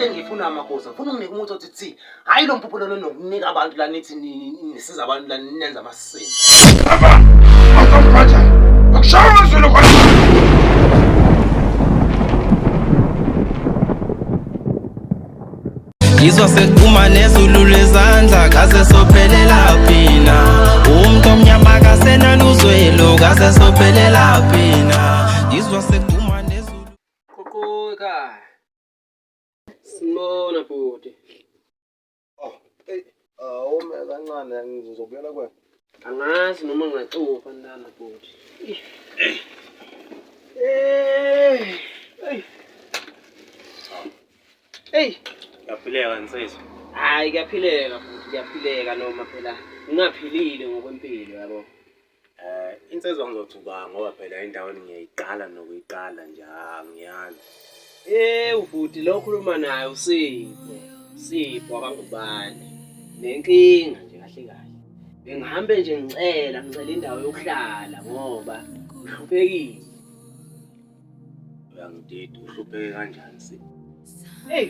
into engifuna amakhosi ngifuna unginike umuthi othi thi hayi lo mpupho lona nokunika abantu la nithi nisiza abantu la nenza amasimo Akamfata akushawa zulu khona Izwa sekuma nezulu lezandla kaze sophelela phina umuntu omnyama kasenaluzwelo kaze sophelela phina izwa sekuma nezulu Kokoka Simona bhuti awume kancane ngizobuyela kwena angazi noma ngingacufa ndana bhuti Hey yaphileka nsizwa hayi kuyaphileka futhi kuyaphileka noma phela ngingaphilile ngokwempilo yabo insizwa ngizothuka ngoba phela endaweni ngiyayiqala nokuyiqala nje angiyazi ubhuti lo khuluma naye Sipho akangubani nenkinga nje kahle kahle bengihambe nje ngicela indawo yokuhlala ngoba ngihluphekile uyangidida uhlupheke kanjani Sipho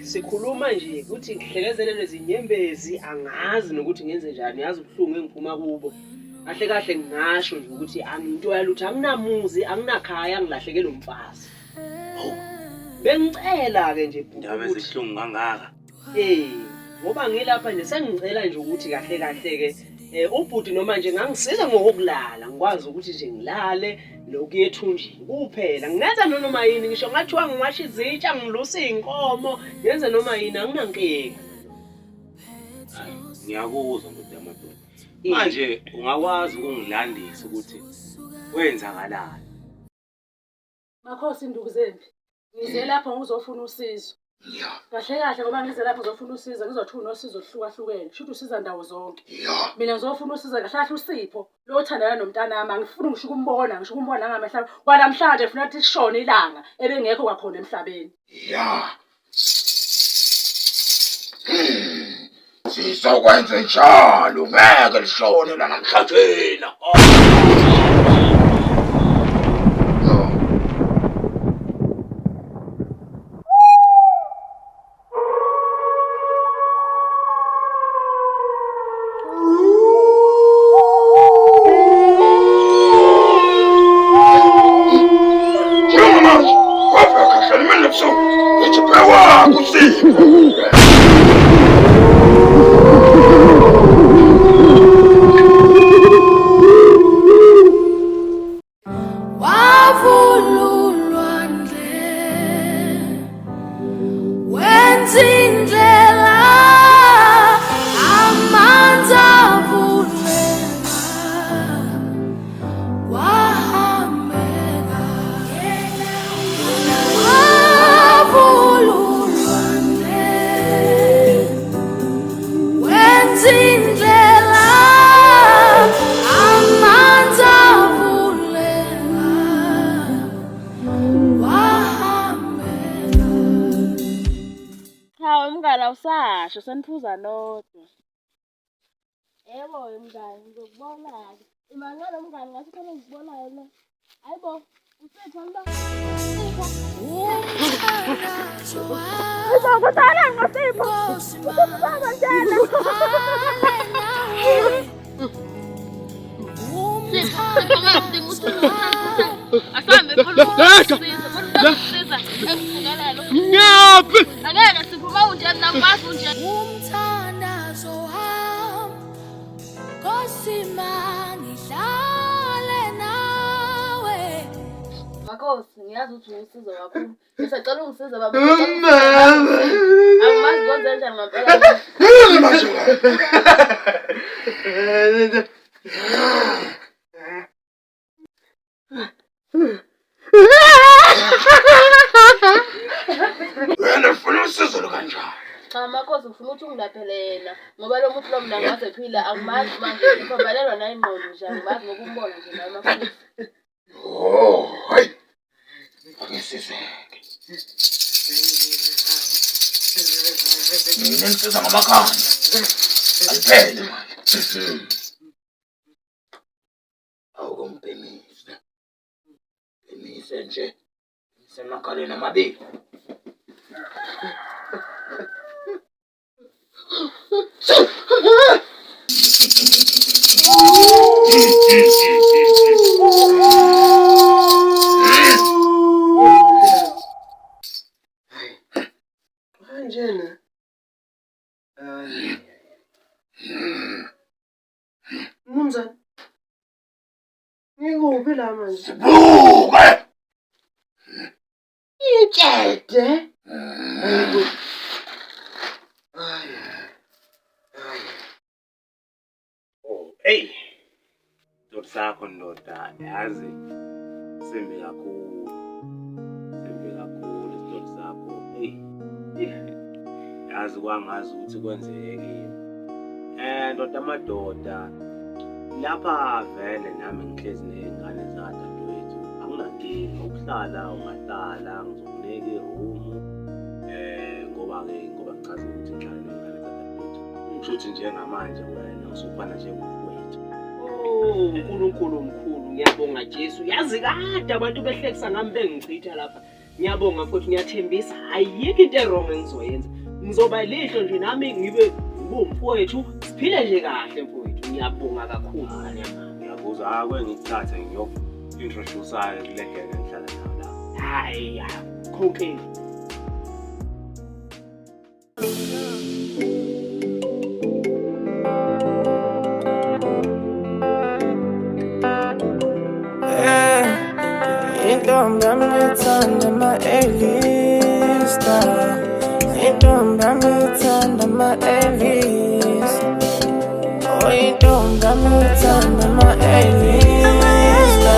sikhuluma nje ukuthi ngihlekezele lezi nyembezi angazi nokuthi ngenze njani yazi ubuhlungu engiphuma kubo kahle kahle ngingasho nje ukuthi anginto yalutho anginamuzi anginakhaya angilahlekelwe umfazi bengicela ke nje indaba esihlungu kangaka ngoba ngilapha nje sengicela nje ukuthi kahle kahle ke ubhuti noma nje ngangisiza ngokulala ngikwazi ukuthi nje ngilale lokuyethunjini kuphela ngingenza noma yini ngisho ngathiwa ngiwasha izitsha ngilusa inkomo ngenze noma yini anginankinga ngiyakuzwa ndoda yamadoda manje ungakwazi ukungilandisa ukuthi kwenzakalani Makhosi Ndukuzembi ngize lapha ngizofuna usizo kahle kahle ngoba ngize lapha ngizofuna usizo ngizothola usizo oluhlukahlukene shothi usiza ndawo zonke mina ngizofuna usizo kahle kahle uSipho lo othandana nomntanami angifuni ngisho ukumbona ngisho ukumbona ngamehla kwanamhlanje ufuna ukuthi sishone ilanga ebengekho kwakhona emhlabeni sizokwenza njalo ngeke lishone la namhlanje Usasho seniphuza nodwa. Yebo mngani ngizokubona-ke. Imangalo mngani ngathi khona ngikubonayo la. Hayibo uSipho lo. Sipho. Kuthala ngoSipho. Usibaba njena. Sipho ngathi uSipho. Asambe khona usiza. Engikugalalo. Ngaphi Angeke siphuma unjani nambazi unjani. Umthandazo wami Nkosima ngihlale nawe. Makhosi ngiyazi ukuthi usizo kakhulu. Ngisacela ungisize baba. Angimazi kwenze njani ngempela. wena ufuna usizo kanjani Cha makhosi ngifuna ukuthi ungilaphelela ngoba lo muntu lo mina ngaze phila angimazi manje ngiphambalelwa nayi ingqondo nje angimazi ngokumbona nje naye makhosi. hayi ngisizeke mina ngisiza ngamakhanda aliphele manje awukumpemise emise nje semakhaleni amabili Kanjena. Hayi. Mnumzane. Ngikuphi la manje? Sibuke. Itshede. Hayibo. Hayi. Hayi. Oh, hey. Ndoda sakho ndoda, yazi sembe kakhulu. Sembe kakhulu isidoti sakho. Hey. Yazi kwangazi ukuthi kwenzeke. Ndoda amadoda. Lapha vele nami ngihlezi nezingane zakadadewethu. Akunankinga ukuhlala ungahlala ngizokunika iroom. Ngoba ngichaza ukuthi ngihlala nezingane zakadadewethu. Kushuthi njengamanje wena usufana njengomfowethu. Oh, uNkulunkulu omkhulu, ngiyabonga Jesu. Yazi kade abantu behlekisa ngami bengichitha lapha. Ngiyabonga futhi ngiyathembisa ayikho into errong engizoyenza. Ngizoba lihlo nje nami ngibe umfowethu. Siphile nje kahle mfowethu. Ngiyabonga kakhulu ngane yami. Ngiyakuzwa ngengikuthathe ngiyoku-introduce-ayo kule genge engihlala nayo la. Hayi, cocaine. Intombi yami ngithanda ama-A-lista. Intombi yami ngithanda ama-A-lista. Oh, intombi yami ngithanda ama-A-lista.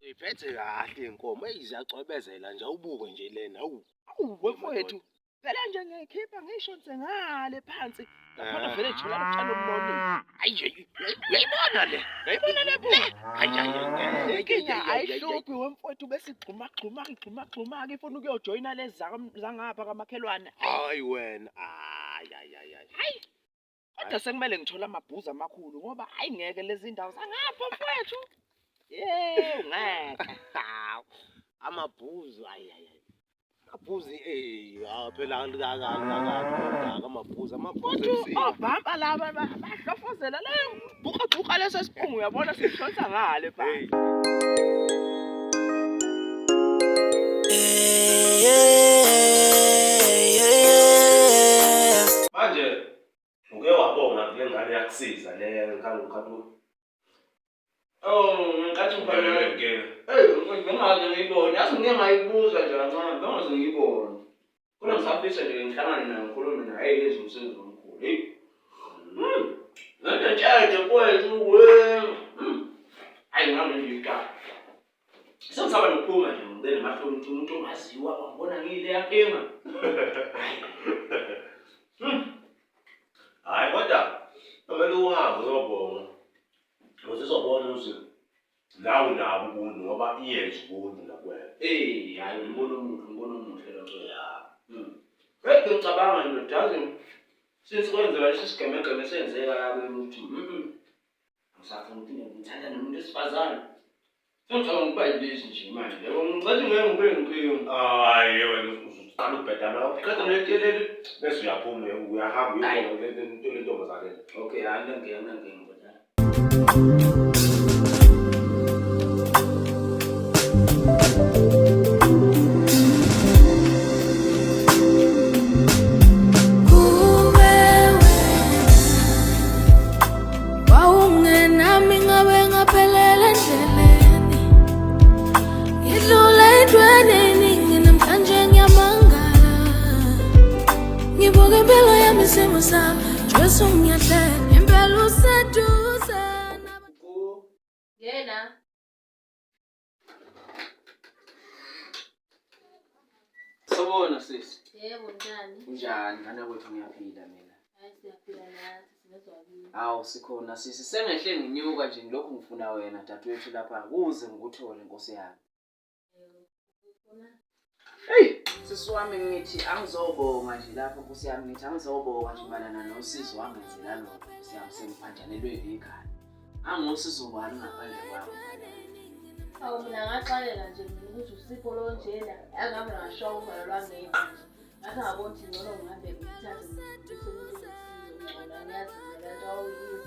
Iphethe kahle inkomo eyiziyacwebezela nje awubuke nje lena. Awu wefowethu. Phela nje ngiyikhipha ngiyishonise ngale phansi. Lapha vele jula lokutshela umnoni. Hayi nje uyayibona le. Uyayibona le bu. Hayi inkinga ayihluphi wemfowethu bese igxuma ifuna ukuyojoyina lezi zangapha kamakhelwane. Hayi wena. Hayi. Kodwa sekumele ngithola amabhuzu amakhulu ngoba hayi ngeke lezi ndawo zangapha mfowethu. Ngeke. Amabhuzu amabhuzi phela amabhuzi obhampa laba bahlofozela le buka lesa siphungu uyabona sihlonza ngale phansi. Manje uke wabonga kule ngane yakusiza le ngikhathi ngikathi ubhalele inkinga. Ngingaze ngiyibone. Yazi ngike ngayibuza nje kancane, ngingaze ngiyibone. Kuna ngisafisa nje ngihlangane naye ngikhulume naye, hey lezi umsebenzi omkhulu. Hey. Ngeke tshade mfowethu we. Hayi ngami nje igama. Sengisaba nokuphuma nje ngibene emahloni umuntu ongaziwa wabona ngile yankinga. Hayi kodwa kumele uhambe uzobonga. Uzizobona ukuthi nawe nabo ubuntu ngoba iyenza ubuntu nakwena. Hayi umbono omuhle lo ya. Ngeke ngicabanga nje dazi since kwenzeka lesi sigemegeme senzeka la ukuthi ngisafuna ukuthi ngithanda nomuntu esifazane. Ngicabanga ukuba yilezi nje manje. Yebo ngicathi ngeke ngibe ngiphika. Hayi wena usuqala ubhedana. Qeda ngekelele bese uyaphuma uyahamba uyobona le ntombazane. Okay, hayi ngeke Yena. Sawubona sisi. Yebo njani? Njani ngane kwethu ngiyaphila mina. Hayi siyaphila nathi sinezwakini. Hawu sikhona sisi sengehle nginyuka nje ngilokhu ngifuna wena dadewethu lapha kuze ngikuthole Nkosi yami. Hey sisi wami ngithi angizobonga nje lapha Nkosi yami ngithi angizobonga nje malana nosizo wangenzela lokho Nkosi yami sengiphanjanelwe ikhaya. Angosizo bani ngaphandle kwami. Awu mina ngaxalela nje mina ukuthi uSipho lo njena angabe ngasho uvalo lwami ngey'mali. Ngathi ngabona ukuthi ngcono ngihambe ngithathe ngizosebenzisa ngcono ngiyazi mina lento awuyini.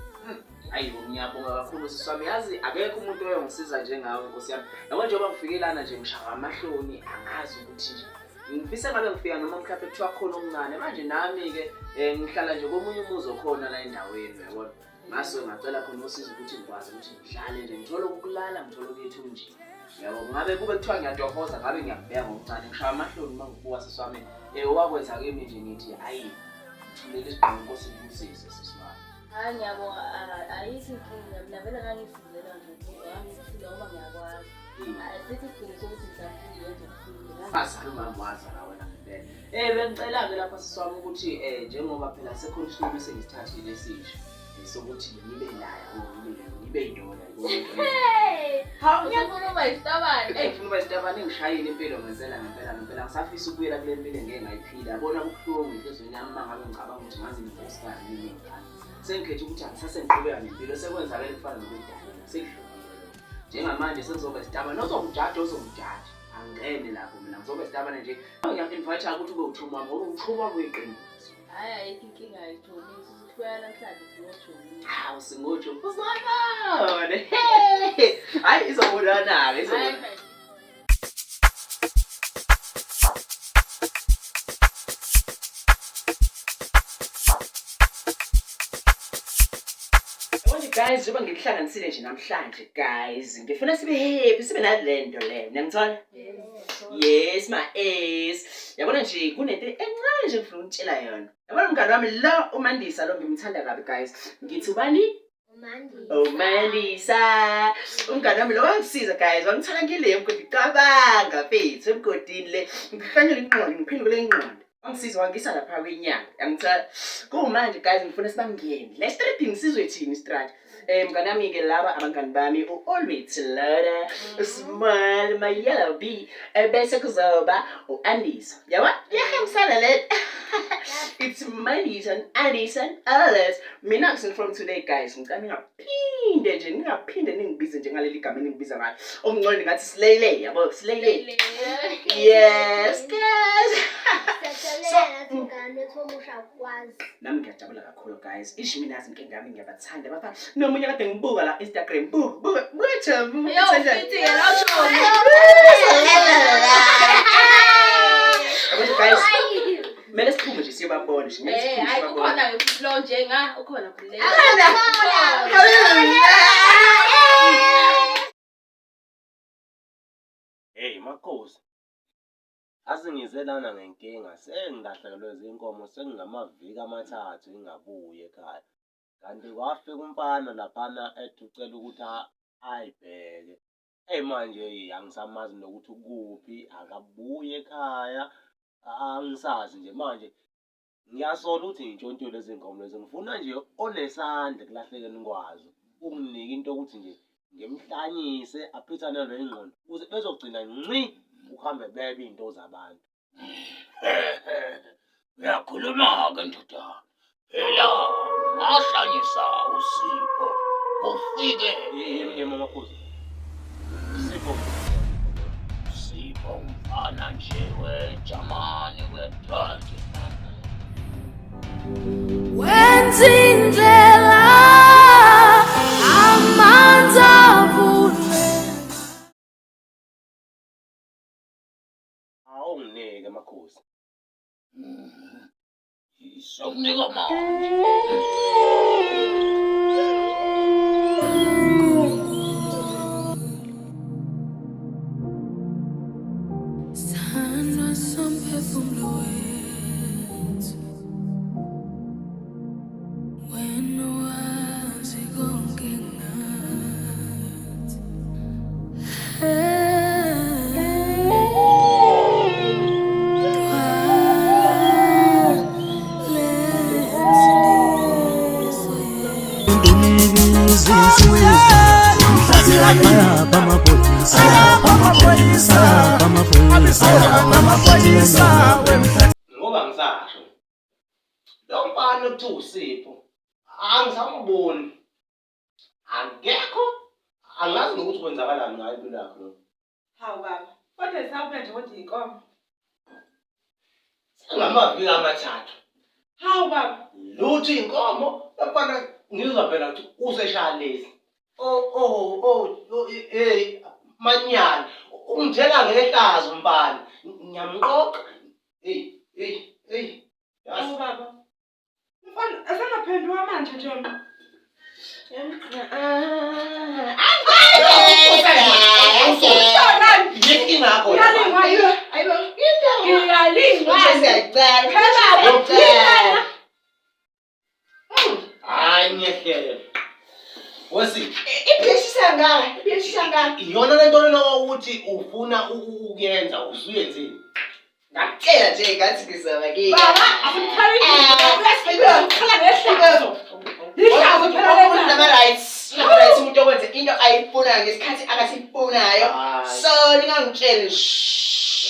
Hayi ngiyabonga kakhulu siswami yazi akekho umuntu oyongisiza njengawe Nkosi yami. Yabo njengoba ngifikelana nje ngishaya amahloni angazi ukuthi nje ngifisa ngabe ngifika noma mhlawumbe kuthiwa khona okuncane manje nami ke ngihlala nje komunye umuzi okhona la endaweni yabona. Ngaso ngacela khona usizo ukuthi ngikwazi ukuthi ngihlale nje ngithole ukulala ngithole ukuyethunjini. Yabo ngabe kube kuthiwa ngiyatohoza ngabe ngiyabheka ngokuncane ngishaya amahloni mangibuka siswami wakwenza kimi nje ngithi hayi thulele isiqongo Nkosi ngusise siswami. Hayi ngiyabonga ayikho inkinga mina vele ngangisizela nje ngangifile uma ngiyakwazi. Sithi iqiniso ukuthi ngisafile yenze ukufile. Asali mamaza la wena ngempela. Bengicela-ke lapha siswami ukuthi njengoba phela sekhona isinqumo sengisithathile esisha sokuthi ngibe nayo ngibe yindoda Hawu ngifuna uba isitabane. Ngifuna uba isitabane ngishayile impilo ngempela ngisafisa ukuyela kule mpilo engeke ngayiphila yabona kubuhlungu inhlizweni yami mangabe ngicabanga ukuthi ngazi ngizosikazi ngingekani. Sengikhethe ukuthi angisase ngiqhubeka nempilo sekwenzakala kufana nokudala sekuhlukile njengamanje sengizoba isitabane ozongijaja angene lapho mina ngizoba isitabane nje ngiyaku-invite ukuthi ube uthuma ngoba uthuma kweqiniso. Hayi ayikho inkinga ayithomisi sifika namhlanje singoJoni. Hawu singoJoni uzabona hayi izobonana-ke guys njengoba ngikuhlanganisile nje namhlanje guys ngifuna sibe happy sibe nalento le niyangithola yes ma ace yabona nje kunento encane nje ngifuna ukutshela yona yabona umngane wami lo uMandisa lo ngimthanda kabi guys ngithi ubani uMandisa umngane wami lo wangisiza guys wangithola ngilemko ngicabanga mfethu emgodini le ngihlanyela inqondo ngiphinde kule inqondo wangisiza wangisa lapha kwenyanga yangithola kumanje guys ngifuna sibangene le street ngisizwe thini strat mngane wami ke laba abangani bami always loader smile my yellow bee bese kuzoba uAndisa yabo yahambisana le it's Mandisa and Andisa alles mina from today guys ngicela ningaphinde ningibize nje ngaleli gama ningibiza ngalo omncane ngathi Slay yabo Slay yes guys nami ngiyajabula kakhulu guys ishi mina izinkinga yami ngiyabathanda bafana nomunye kade ngibuka la Instagram buka guys mele siphume nje siyababona nje hayi kukhona lo njenga ukhona kulela Hey Makhosi asingize lana ngenkinga sengilahlekelwe izinkomo sengingamaviki amathathu ingabuye ekhaya kanti kwafika umfana laphana ethi ucela ukuthi ayibheke manje angisamazi nokuthi ukuphi akabuye ekhaya angisazi nje manje ngiyasola ukuthi ngintshontshe lezi nkomo lezi ngifuna nje onesandla kulahlekeni kwazo unginike into ukuthi nje ngimhlanyise aphithane nengqondo ukuze bezogcina nci ukuhambe bebe into zabantu. Uyakhuluma-ke ndoda phela ngahlanyisa uSipho ufike Makhosi Sipho umfana nje wejamani wedranki wenza indlela amanzi avule awunginike Makhosi sokunika manje Sana somphefumulo wethu wena wazi konke ngathi ngoba ngisasho lo mfana okuthiwa uSipho angisamboni akekho Angazi nokuthi kwenzakalani ngayo impilo yakho lo. Hawu baba, kodwa isawube nje kodwa inkomo. Sengamaviki amathathu. Hawu baba. Lutho inkomo, lapha ngizwa phela ukuthi useshaya lezi. Manyana, ungithela ngehlazo mfana. Ngiyamqoqa. Hey. Hawu baba. Mfana, asengaphenduka manje nje. Iyona lento lena ukuthi ufuna ukuyenza usuyenzini. Ngakutshela nje ngathi ngizaba ke. Baba, asimthali uyasikhela ngehlazo. Lihlazo phela lena. Nama-rights umuntu okwenza into ayifunayo ngesikhathi akasifunayo. So ningangitsheli.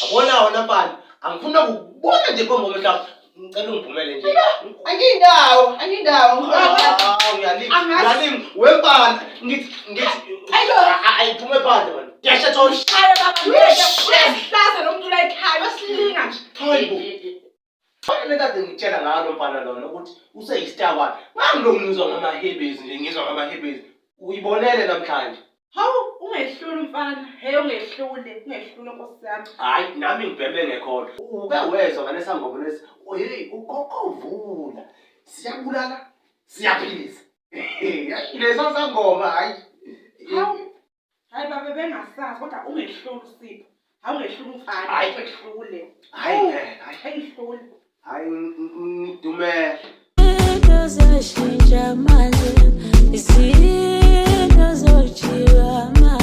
Yabona wona mfana, angifuna ukubona nje phombo mhlawumbe. Ngicela ungivumele nje. Angindawo. Uyalimi wemfana ngithi ayiphume phandle man. Yasha Tony. Hayi baba, uyahlaza lo muntu la ekhaya wasilinga nje. Hayibo. Fanele kade ngitshela ngalo mfana lona ukuthi useyistar wami. Ngangilongizwa ngama-hebes nje ngizwa ngama-hebes. Uyibonele namhlanje. Hawu, ungehluli mfana. Hey ungehlule Nkosi yami. Hayi nami ngibheme ngekhono. Uke wezwa ngane sangoma lesi. Hey ukokovula. Siyabulala. Siyaphilisa. Hayi leso sangoma hayi. Hayi baba bengasazi kodwa ungehluli Sipho. Hawu ungehluli mfana. Hayi ungehlule. Hayi. Hayi ngidumele. Zoshintsha manje izinto zojiwa ma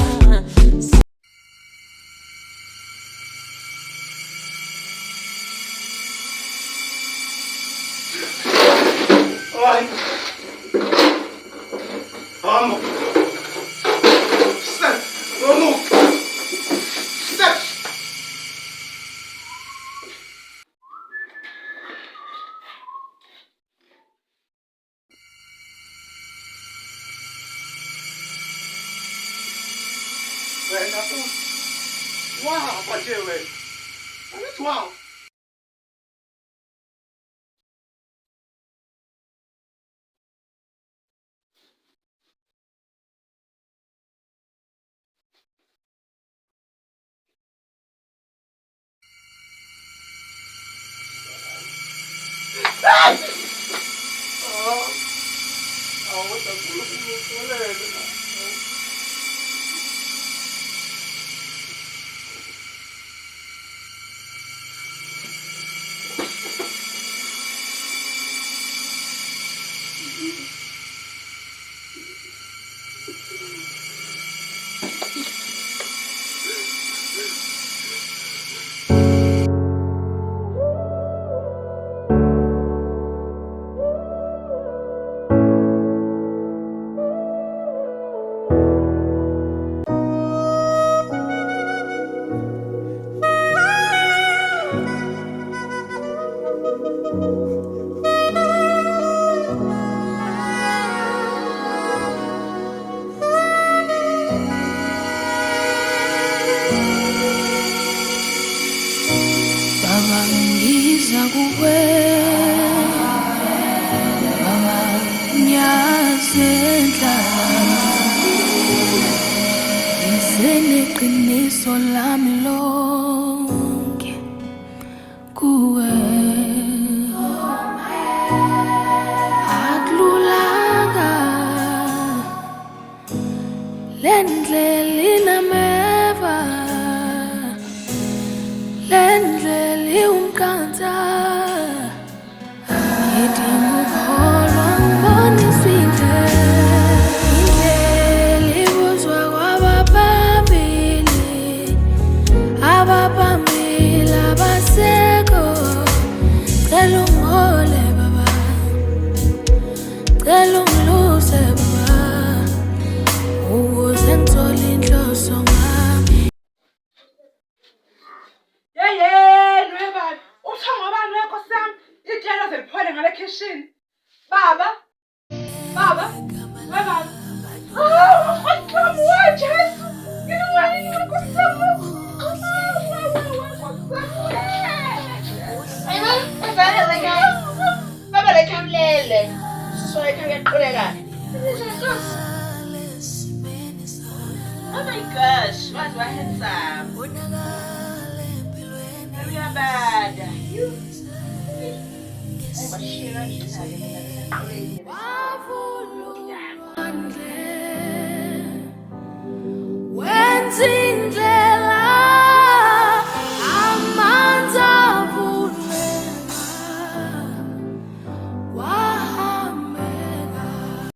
Ai. Vamos. Vamos. Wow, pode ver. Olha só. Baba ngiza kuwe Baba nyazendla Ngiseneqiniso lami lonke kuwe Akululanga lendlela inameva Lendlela umkhanza ngidinga ukholwa ngibonisa indlela ibuzwa kwabaphambili abasekho cela ungihole baba cela ungiluse baba ukuze ngithole inhloso ngami Baba, uthonga ubani wenkosi yami? Itshela zeliphole ngale kitchen. Baba. Webaba. Oh my gosh, what was handsome? Bad.